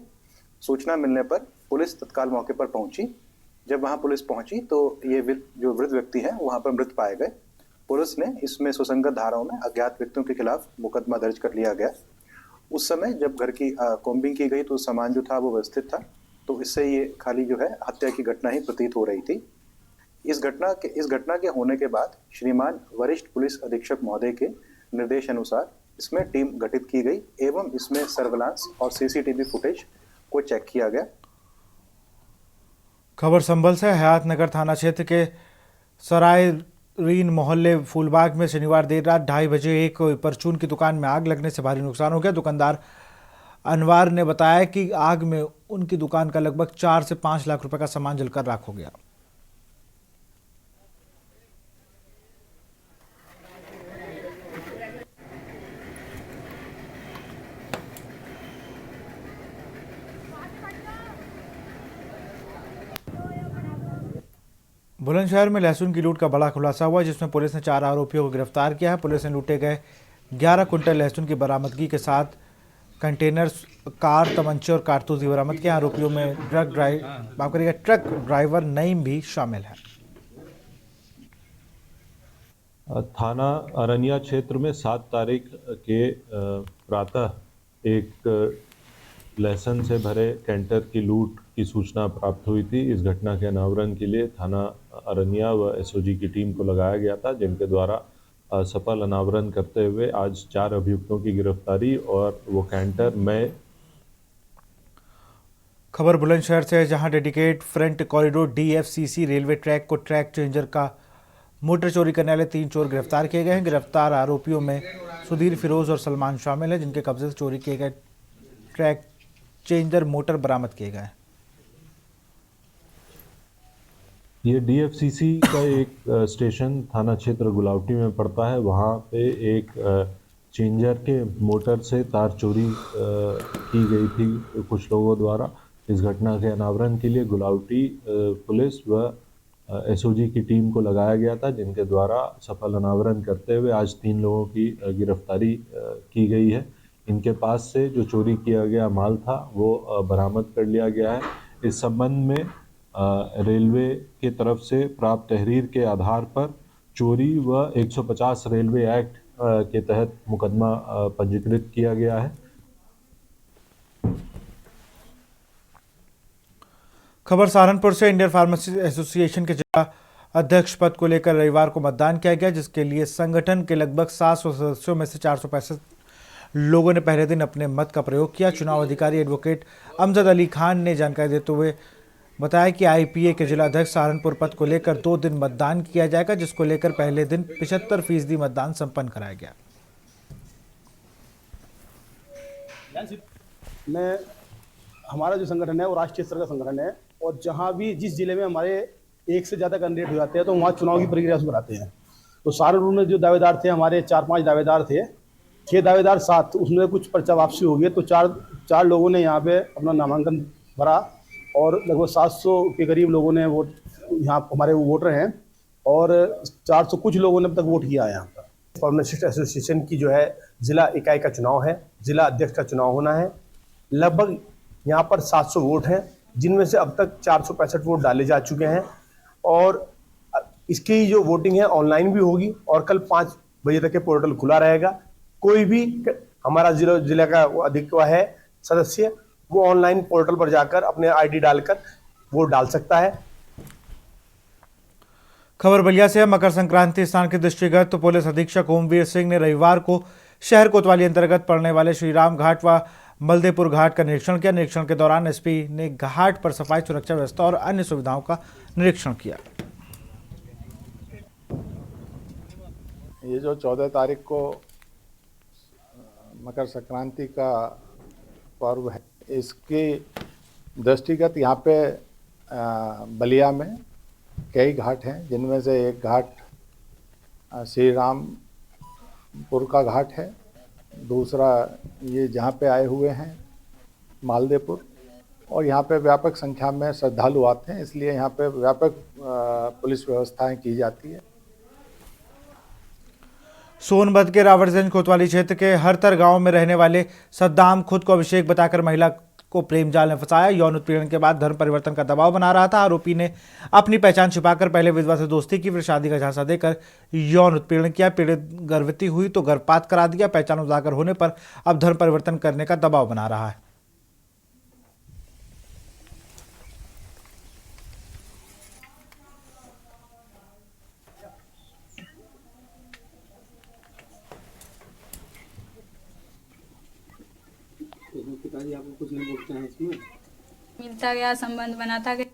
सूचना मिलने पर पुलिस तत्काल मौके पर पहुंची। जब वहां पुलिस पहुंची तो ये जो वृद्ध व्यक्ति हैं वहां पर मृत पाए गए। पुलिस ने इसमें सुसंगत धाराओं में अज्ञात व्यक्तियों के खिलाफ मुकदमा दर्ज कर लिया गया। उस समय जब घर की कॉम्बिंग की गई तो सामान जो था वो व्यवस्थित था, तो इससे ये खाली जो है हत्या की घटना ही प्रतीत हो रही थी। इस घटना के होने के बाद श्रीमान वरिष्ठ पुलिस अधीक्षक महोदय के निर्देश अनुसार इसमें टीम गठित की गई एवं इसमें सर्विलांस और सीसीटीवी फुटेज को चेक किया गया। खबर संभल से। हयातनगर थाना क्षेत्र के सरायरीन मोहल्ले फूलबाग में शनिवार देर रात 2:30 बजे एक परचून की दुकान में आग लगने से भारी नुकसान हो गया। दुकानदार अनवार ने बताया कि आग में उनकी दुकान का लगभग 4 से 5 लाख रुपए का सामान जलकर राख हो गया। बुलंदशहर में लहसुन की लूट का बड़ा खुलासा हुआ, जिसमें पुलिस ने 4 आरोपियों को गिरफ्तार किया है। पुलिस ने लूटे गए 11 कुंटल लहसुन की बरामदगी के साथ कंटेनर, कार, तमंचे और कारतूस भी बरामद किए। आरोपियों में ट्रक ड्राइवर नईम भी शामिल है। थाना अरनिया क्षेत्र में 7 तारीख के प्रातः एक लहसुन से भरे कैंटर की लूट की सूचना प्राप्त हुई थी। इस घटना के अनावरण के लिए थाना अरनिया व एसओजी की टीम को लगाया गया था, जिनके द्वारा सफल अनावरण करते हुए आज 4 अभियुक्तों की गिरफ्तारी और वो कैंटर में। खबर बुलंदशहर से है, जहां dedicate front corridor DFCC railway track को ट्रैक चेंजर का मोटर चोरी करने वाले 3 चोर गिरफ्तार किए गए हैं। गिरफ्तार आरोपियों में सुधीर, फिरोज और सलमान शामिल हैं, जिनके कब्जे से चोरी किए गए ट्रैक चेंजर मोटर बरामद किए गए। ये DFCC का एक स्टेशन थाना क्षेत्र गुलावटी में पड़ता है। वहाँ पे एक चेंजर के मोटर से तार चोरी की गई थी कुछ लोगों द्वारा। इस घटना के अनावरण के लिए गुलावटी पुलिस व एसओजी की टीम को लगाया गया था, जिनके द्वारा सफल अनावरण करते हुए आज 3 लोगों की गिरफ्तारी की गई है। इनके पास से जो चोरी किया गया माल था वो बरामद कर लिया गया है। इस संबंध में रेलवे की तरफ से प्राप्त तहरीर के आधार पर चोरी व 150 रेलवे एक्ट के तहत मुकदमा पंजीकृत किया गया है। खबर सहारनपुर से। इंडियन फार्मेसी एसोसिएशन के जिला अध्यक्ष पद को लेकर रविवार को मतदान किया गया, जिसके लिए संगठन के लगभग 700 सदस्यों में से 465 लोगों ने पहले दिन अपने मत का प्रयोग किया। चुनाव अधिकारी एडवोकेट अमजद अली खान ने जानकारी देते हुए बताया कि IPA के जिला अध्यक्ष सहारनपुर पद को लेकर 2 दिन मतदान किया जाएगा, जिसको लेकर पहले दिन 75% मतदान संपन्न कराया गया। हमारा जो संगठन है वो राष्ट्रीय स्तर का संगठन है, और जहाँ भी जिस जिले में हमारे एक से ज़्यादा कैंडिडेट हो जाते हैं तो वहाँ चुनाव की प्रक्रिया से कराते हैं। तो सहारनपुर में जो दावेदार थे हमारे 4-5 दावेदार थे, 6 दावेदार 7, उसमें कुछ पर्चा वापसी हो गई तो चार लोगों ने यहाँ पे अपना नामांकन भरा और लगभग 700 के करीब लोगों ने वोट, यहाँ हमारे वोटर हैं और 400 कुछ लोगों ने अब तक वोट किया है यहाँ पर। फार्मासिस्ट एसोसिएशन की जो है जिला इकाई का चुनाव है, जिला अध्यक्ष का चुनाव होना है। लगभग यहाँ पर 700 वोट हैं जिनमें से अब तक 465 वोट डाले जा चुके हैं और इसकी जो वोटिंग है ऑनलाइन भी होगी और कल 5 बजे तक के पोर्टल खुला रहेगा। कोई भी हमारा जिला का अधिक है सदस्य वो ऑनलाइन पोर्टल पर जाकर अपने आईडी डालकर वोट डाल सकता है। खबर बलिया से मकर संक्रांति स्नान के दृष्टिगत तो पुलिस अधीक्षक ओमवीर सिंह ने रविवार को शहर कोतवाली अंतर्गत पड़ने वाले श्रीराम घाट व मलदेपुर घाट का निरीक्षण किया। निरीक्षण के दौरान एसपी ने घाट पर सफाई, सुरक्षा व्यवस्था और अन्य सुविधाओं का निरीक्षण किया। ये जो 14 तारीख को मकर संक्रांति का पर्व है, इसके दृष्टिगत यहाँ पे बलिया में कई घाट हैं जिनमें से एक घाट श्री रामपुर का घाट है, दूसरा ये जहाँ पे आए हुए हैं मालदेपुर, और यहाँ पे व्यापक संख्या में श्रद्धालु आते हैं, इसलिए यहाँ पे व्यापक पुलिस व्यवस्थाएं की जाती है। सोनभद्र के रावटगंज कोतवाली क्षेत्र के हरतर गांव में रहने वाले सद्दाम खुद को अभिषेक बताकर महिला को प्रेम जाल में फंसाया। यौन उत्पीड़न के बाद धर्म परिवर्तन का दबाव बना रहा था। आरोपी ने अपनी पहचान छिपाकर पहले विधवा से दोस्ती की, फिर शादी का झांसा देकर यौन उत्पीड़न किया। पीड़ित गर्भवती हुई तो गर्भपात करा दिया। पहचान उजागर होने पर अब धर्म परिवर्तन करने का दबाव बना रहा है। पिताजी आपको कुछ नहीं बोलते हैं इसमें? मिलता गया, संबंध बनाता गया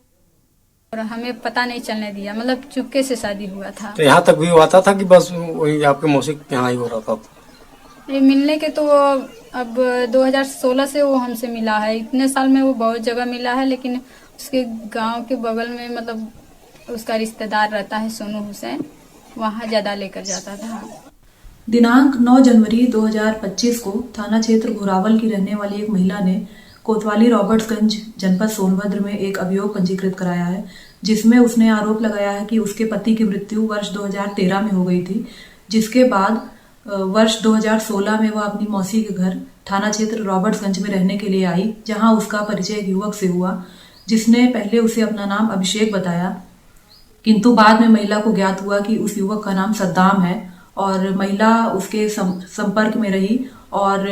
और हमें पता नहीं चलने दिया, मतलब चुपके से शादी हुआ था। तो यहाँ तक भी हुआ था कि बस वही आपके मौसी के यहाँ ही हो रहा था? ये मिलने के तो अब 2016 से वो हमसे मिला है। इतने साल में वो बहुत जगह मिला है, लेकिन उसके गांव के बगल में मतलब उसका रिश्तेदार रहता है सोनू हुसैन, वहाँ ज़्यादा लेकर जाता था। दिनांक 9 जनवरी 2025 को थाना क्षेत्र घोरावल की रहने वाली एक महिला ने कोतवाली रॉबर्ट्सगंज जनपद सोनभद्र में एक अभियोग पंजीकृत कराया है, जिसमें उसने आरोप लगाया है कि उसके पति की मृत्यु वर्ष 2013 में हो गई थी, जिसके बाद वर्ष 2016 में वह अपनी मौसी के घर थाना क्षेत्र रॉबर्ट्सगंज में रहने के लिए आई, जहां उसका परिचय एक युवक से हुआ, जिसने पहले उसे अपना नाम अभिषेक बताया, किंतु बाद में महिला को ज्ञात हुआ कि उस युवक का नाम सद्दाम है और महिला उसके संपर्क में रही और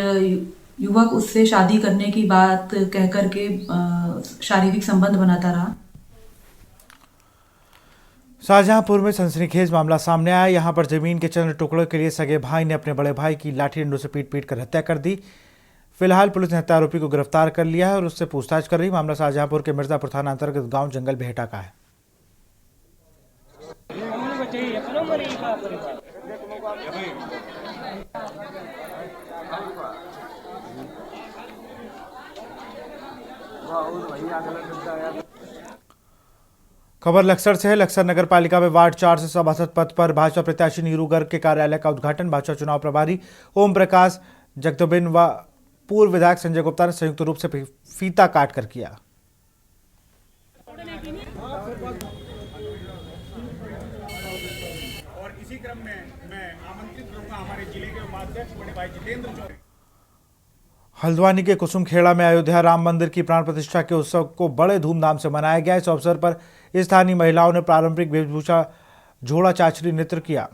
युवक उससे शादी करने की बात कहकर के शारीरिक संबंध बनाता रहा। शाहजहांपुर में सनसनीखेज मामला सामने आया। यहां पर जमीन के चंद टुकड़ों के लिए सगे भाई ने अपने बड़े भाई की लाठी डंडों से पीट कर हत्या कर दी। फिलहाल पुलिस ने हत्या आरोपी को गिरफ्तार कर लिया है और उससे पूछताछ कर रही। मामला शाहजहांपुर के मिर्जापुर थाना अंतर्गत गांव जंगल बेहटा का है। खबर लक्सर से है। लक्सर नगर पालिका में वार्ड 4 से सभासद पद पर भाजपा प्रत्याशी नीरू गर्ग के कार्यालय का उद्घाटन भाजपा चुनाव प्रभारी ओम प्रकाश जगदोबिन व पूर्व विधायक संजय गुप्ता ने संयुक्त रूप से फीता काट कर किया। और इसी क्रम में मैं आमंत्रित करूंगा हमारे जिले के उपाध्यक्ष बड़े भाई जितेंद्र चौधरी। हल्द्वानी के कुसुमखेड़ा में अयोध्या राम मंदिर की प्राण प्रतिष्ठा के उत्सव को बड़े धूमधाम से मनाया गया। इस अवसर पर स्थानीय महिलाओं ने पारंपरिक वेशभूषा झोड़ा चाचरी नृत्य किया।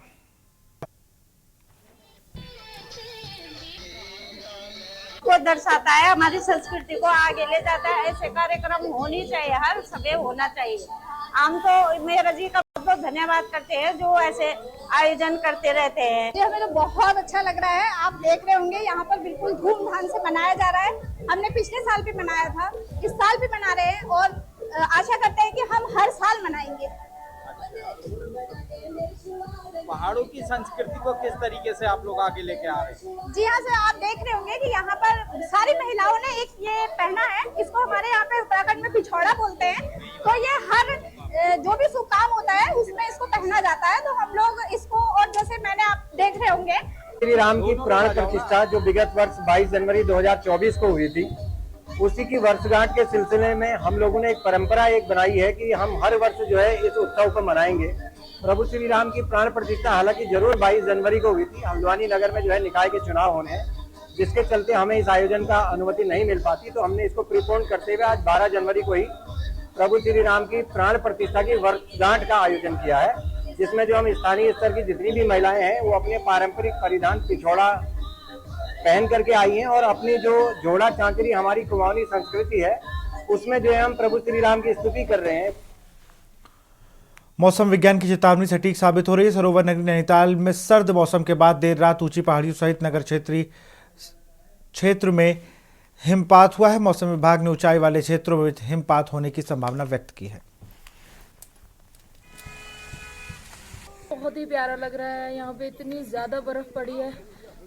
को दर्शाता है, हमारी संस्कृति को आगे ले जाता है। ऐसे कार्यक्रम होनी चाहिए, हर समय होना चाहिए। हम तो मेहरा जी का बहुत धन्यवाद करते हैं जो ऐसे आयोजन करते रहते हैं। ये हमें तो बहुत अच्छा लग रहा है। आप देख रहे होंगे यहाँ पर बिल्कुल धूमधाम से मनाया जा रहा है। हमने पिछले साल भी मनाया था, इस साल भी मना रहे हैं और आशा करते हैं कि हम हर साल मनाएंगे। पहाड़ों की संस्कृति को किस तरीके से आप लोग आगे लेके आ रहे हैं? जी हाँ सर, आप देख रहे होंगे कि यहाँ पर सारी महिलाओं ने एक ये पहना है, इसको हमारे यहाँ पे उत्तराखंड में पिछौड़ा बोलते हैं। तो ये हर जो भी शुभ काम होता है उसमें इसको पहना जाता है। तो हम लोग इसको, और जैसे मैंने आप देख रहे होंगे श्री राम की प्राण प्रतिष्ठा जो विगत वर्ष 22 जनवरी 2024 को हुई थी, उसी की वर्षगांठ के सिलसिले में हम लोगों ने एक परंपरा बनाई है कि हम हर वर्ष जो है इस उत्सव को मनाएंगे। प्रभु श्री राम की प्राण प्रतिष्ठा हालांकि जरूर 22 जनवरी को हुई थी, हल्द्वानी नगर में जो है निकाय के चुनाव होने हैं, जिसके चलते हमें इस आयोजन का अनुमति नहीं मिल पाती, तो हमने इसको प्रीपोन करते हुए आज 12 जनवरी को ही प्रभु श्री राम की प्राण प्रतिष्ठा की वर्षगांठ का आयोजन किया है, जिसमें जो हम स्थानीय स्तर की जितनी भी महिलाएं हैं वो अपने पारंपरिक परिधान पिछोड़ा पहन करके आई हैं और अपनी जो जोड़ा चांचरी हमारी कुमाऊनी संस्कृति है उसमें जो है हम प्रभु श्री राम की स्तुति कर रहे हैं। मौसम विज्ञान की चेतावनी सटीक साबित हो रही है। सरोवर नगरी नैनीताल में सर्द मौसम के बाद देर रात ऊंची पहाड़ियों सहित नगर क्षेत्र में हिमपात हुआ है। मौसम विभाग ने ऊंचाई वाले क्षेत्रों में हिमपात होने की संभावना व्यक्त की है। बहुत ही प्यारा लग रहा है। यहाँ पे इतनी ज्यादा बर्फ पड़ी है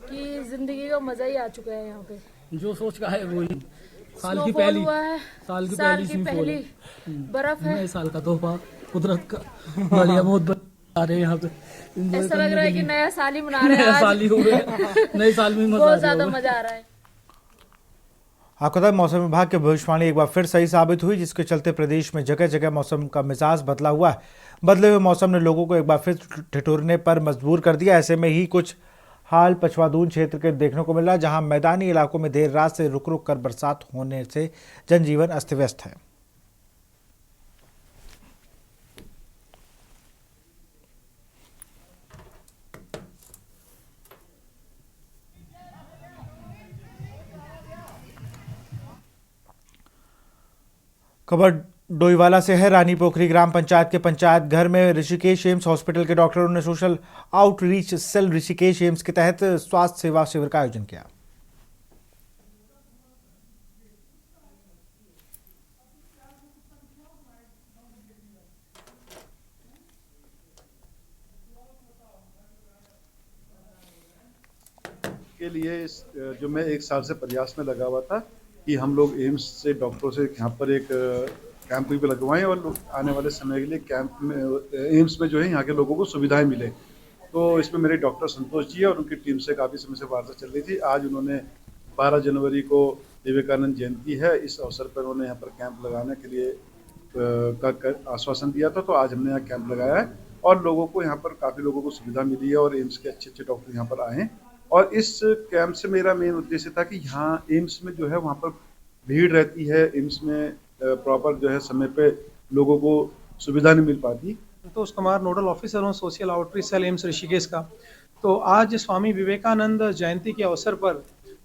कि जिंदगी का मजा ही आ चुका है। यहाँ पे जो सोच का है वही साल की पहली बर्फ है। नए साल का तोहफा कुदरत का बढ़िया, बहुत आ रहे हैं यहाँ पे। ऐसा लग रहा है कि नया साल ही मना रहे हैं। नया साल ही हो गया, नए साल में बहुत ज्यादा मजा आ रहा है। आपको बता मौसम विभाग की भविष्यवाणी एक बार फिर सही साबित हुई, जिसके चलते प्रदेश में जगह जगह मौसम का मिजाज बदला हुआ है। बदले हुए मौसम ने लोगों को एक बार फिर ठिठुरने पर मजबूर कर दिया। ऐसे में ही कुछ हाल पछवादून क्षेत्र के देखने को मिल रहा है, जहां मैदानी इलाकों में देर रात से रुक रुक कर बरसात होने से जनजीवन अस्त व्यस्त है। खबर डोईवाला से है। रानी पोखरी ग्राम पंचायत के पंचायत घर में ऋषिकेश एम्स हॉस्पिटल के डॉक्टरों ने social outreach cell Rishikesh AIIMS के तहत स्वास्थ्य सेवा शिविर का आयोजन किया। के लिए जो मैं 1 साल से प्रयास में लगा हुआ था कि हम लोग एम्स से डॉक्टरों से यहाँ पर एक कैंप भी लगवाएं और आने वाले समय के लिए कैंप में एम्स में जो है यहाँ के लोगों को सुविधाएं मिले। तो इसमें मेरे डॉक्टर संतोष जी और उनकी टीम से काफ़ी समय से वार्ता चल रही थी। आज उन्होंने 12 जनवरी को विवेकानंद जयंती है, इस अवसर पर उन्होंने यहाँ पर कैंप लगाने के लिए का आश्वासन दिया था। तो आज हमने यहाँ कैंप लगाया है और लोगों को यहाँ पर काफ़ी लोगों को सुविधा मिली है और एम्स के अच्छे डॉक्टर यहाँ पर आए हैं। और इस कैंप से मेरा मेन उद्देश्य था कि यहाँ एम्स में जो है वहाँ पर भीड़ रहती है, एम्स में प्रॉपर जो है समय पे लोगों को सुविधा नहीं मिल पाती। संतोष कुमार, नोडल ऑफिसर हूँ social outreach cell AIIMS Rishikesh का। तो आज स्वामी विवेकानंद जयंती के अवसर पर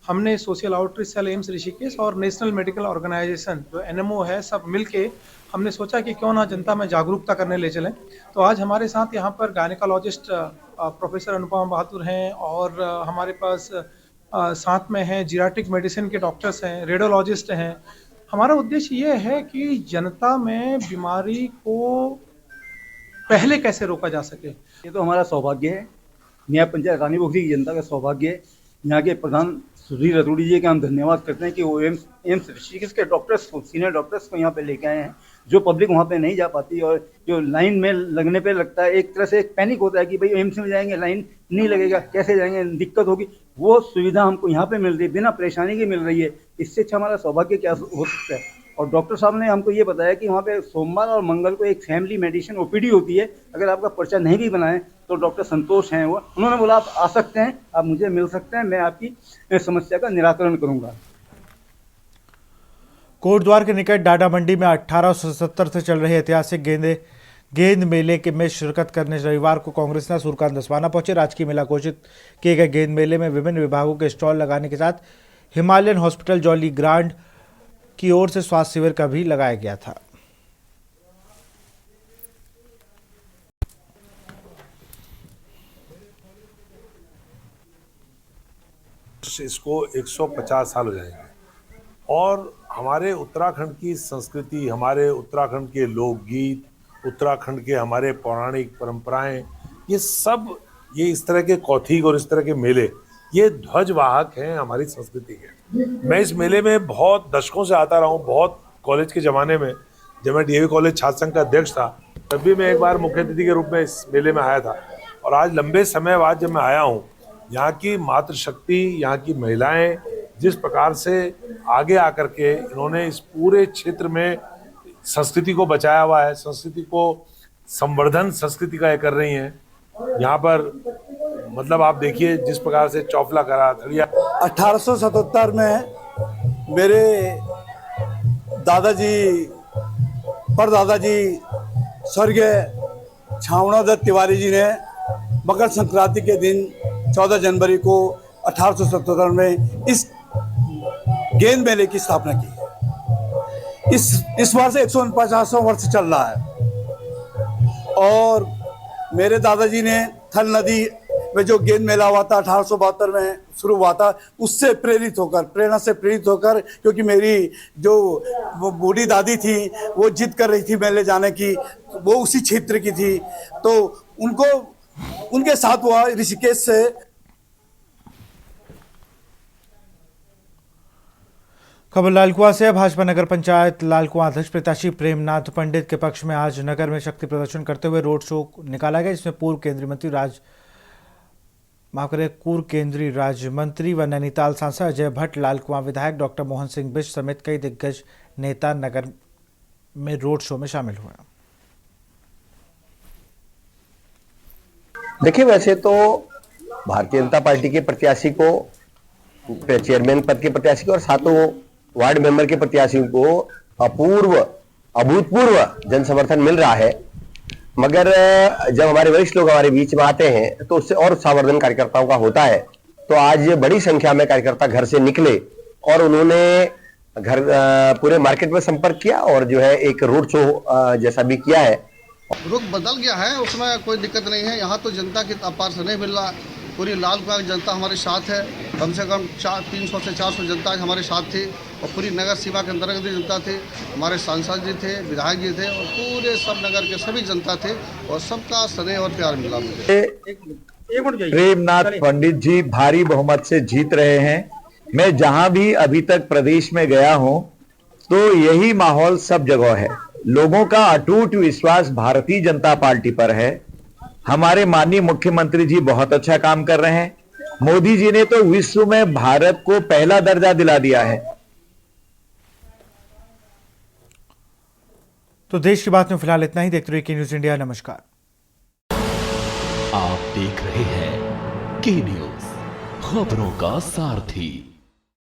हमने social outreach cell AIIMS Rishikesh और नेशनल मेडिकल ऑर्गेनाइजेशन जो NMO है सब मिलके हमने सोचा कि क्यों ना जनता में जागरूकता करने ले चलें। तो आज हमारे साथ यहाँ पर गायनेकोलॉजिस्ट प्रोफेसर अनुपमा बहादुर हैं और हमारे पास साथ में हैं जीराट्रिक मेडिसिन के डॉक्टर्स हैं, रेडियोलॉजिस्ट हैं। हमारा उद्देश्य ये है कि जनता में बीमारी को पहले कैसे रोका जा सके। ये तो हमारा सौभाग्य है, नया पंचायत रानी पोखरी की जनता का सौभाग्य है। यहाँ के प्रधान सुधीर रतूड़ी जी का हम धन्यवाद करते हैं कि वो एम्स ऋषिकेश के डॉक्टर्स को, सीनियर डॉक्टर्स को यहाँ पे लेके आए हैं। जो पब्लिक वहाँ पे नहीं जा पाती और जो लाइन में लगने पे लगता है, एक तरह से एक पैनिक होता है कि भाई एम्स में जाएंगे लाइन नहीं लगेगा, कैसे जाएंगे, दिक्कत होगी, वो सुविधा हमको यहाँ पे मिल रही है, बिना परेशानी की मिल रही है। इससे अच्छा हमारा सौभाग्य क्या हो सकता है। और डॉक्टर साहब ने हमको ये बताया कि वहाँ पे सोमवार और मंगल को एक फैमिली मेडिसिन OPD होती है। अगर आपका पर्चा नहीं भी बनाए तो डॉक्टर संतोष हैं वो, उन्होंने बोला आप आ सकते हैं, आप मुझे मिल सकते हैं, मैं आपकी समस्या का निराकरण करूँगा। कोटद्वार के निकट डाडा मंडी में 1870 से चल रहे ऐतिहासिक गेंद मेले के में शिरकत करने रविवार को कांग्रेस ने सूर्यकांत दसवाना पहुंचे। राजकीय मेला घोषित किए गए गेंद मेले में विभिन्न विभागों के स्टॉल लगाने के साथ हिमालयन हॉस्पिटल जॉली ग्रांड की ओर से स्वास्थ्य शिविर का भी लगाया गया था। इसको 150 साल हो जाएंगे और हमारे उत्तराखंड की संस्कृति, हमारे उत्तराखंड के लोकगीत, उत्तराखंड के हमारे पौराणिक परंपराएं, ये सब ये इस तरह के कौथिग और इस तरह के मेले ये ध्वजवाहक हैं हमारी संस्कृति के। मैं इस मेले में बहुत दशकों से आता रहा हूँ, बहुत कॉलेज के ज़माने में जब मैं डीएवी कॉलेज छात्र संघ का अध्यक्ष था तब भी मैं एक बार मुख्य अतिथि के रूप में इस मेले में आया था। और आज लंबे समय बाद जब मैं आया हूँ, यहाँ की मातृशक्ति, यहाँ की महिलाएं जिस प्रकार से आगे आकर के इन्होंने इस पूरे क्षेत्र में संस्कृति को बचाया हुआ है, संस्कृति को संवर्धन संस्कृति का ये कर रही हैं। यहाँ पर मतलब आप देखिए जिस प्रकार से चौफला करा थड़िया। 1877 में मेरे दादाजी परदादाजी स्वर्गीय छावनादत्त तिवारी जी ने मकर संक्रांति के दिन 14 जनवरी को 1877 में इस गेंद मेले की स्थापना की। इस वर्ष 150वां वर्ष चल रहा है और मेरे दादाजी ने थल नदी में जो गेंद मेला हुआ था 1872 में शुरू हुआ था, उससे प्रेरणा से प्रेरित होकर, क्योंकि मेरी जो वो बूढ़ी दादी थी वो जिद कर रही थी मेले जाने की, वो उसी क्षेत्र की थी, तो उनके साथ हुआ ऋषिकेश से। खबर लालकुआं से। भाजपा नगर पंचायत लालकुआं अध्यक्ष प्रत्याशी प्रेमनाथ पंडित के पक्ष में आज नगर में शक्ति प्रदर्शन करते हुए रोड शो निकाला गया, जिसमें पूर्व केंद्रीय राज्य मंत्री व नैनीताल सांसद अजय भट्ट, लालकुआं विधायक डॉक्टर मोहन सिंह बिष्ट समेत कई दिग्गज नेता नगर में रोड शो में शामिल हुए। देखिए, वैसे तो भारतीय जनता पार्टी के प्रत्याशी को, चेयरमैन पद के प्रत्याशी को और सातों वार्ड मेंबर के प्रत्याशियों को अभूतपूर्व जन समर्थन मिल रहा है, मगर जब हमारे वरिष्ठ लोग हमारे बीच में आते हैं तो उससे और उत्साहवर्धन कार्यकर्ताओं का होता है। तो आज बड़ी संख्या में कार्यकर्ता घर से निकले और उन्होंने पूरे मार्केट में संपर्क किया और जो है एक रोड शो जैसा भी किया है। रुख बदल गया है, उसमें कोई दिक्कत नहीं है। यहाँ तो जनता की अपार से नहीं मिल रहा, पूरी लालकुआं की जनता हमारे साथ है। कम से कम 300 से 400 जनता हमारे साथ थी और पूरी नगर सीमा के अंतर्गत जनता थी। हमारे सांसद जी थे, विधायक जी थे और पूरे सब नगर के सभी जनता थे और सबका स्नेह और प्यार मिला मुझे। प्रेमनाथ पंडित जी भारी बहुमत से जीत रहे हैं। मैं जहां भी अभी तक प्रदेश में गया हूं तो यही माहौल सब जगह है। लोगों का अटूट विश्वास भारतीय जनता पार्टी पर है। हमारे माननीय मुख्यमंत्री जी बहुत अच्छा काम कर रहे हैं। मोदी जी ने तो विश्व में भारत को पहला दर्जा दिला दिया है। तो देश की बात में फिलहाल इतना ही। देखते रहिए के न्यूज इंडिया। नमस्कार। आप देख रहे हैं के न्यूज, खबरों का सारथी।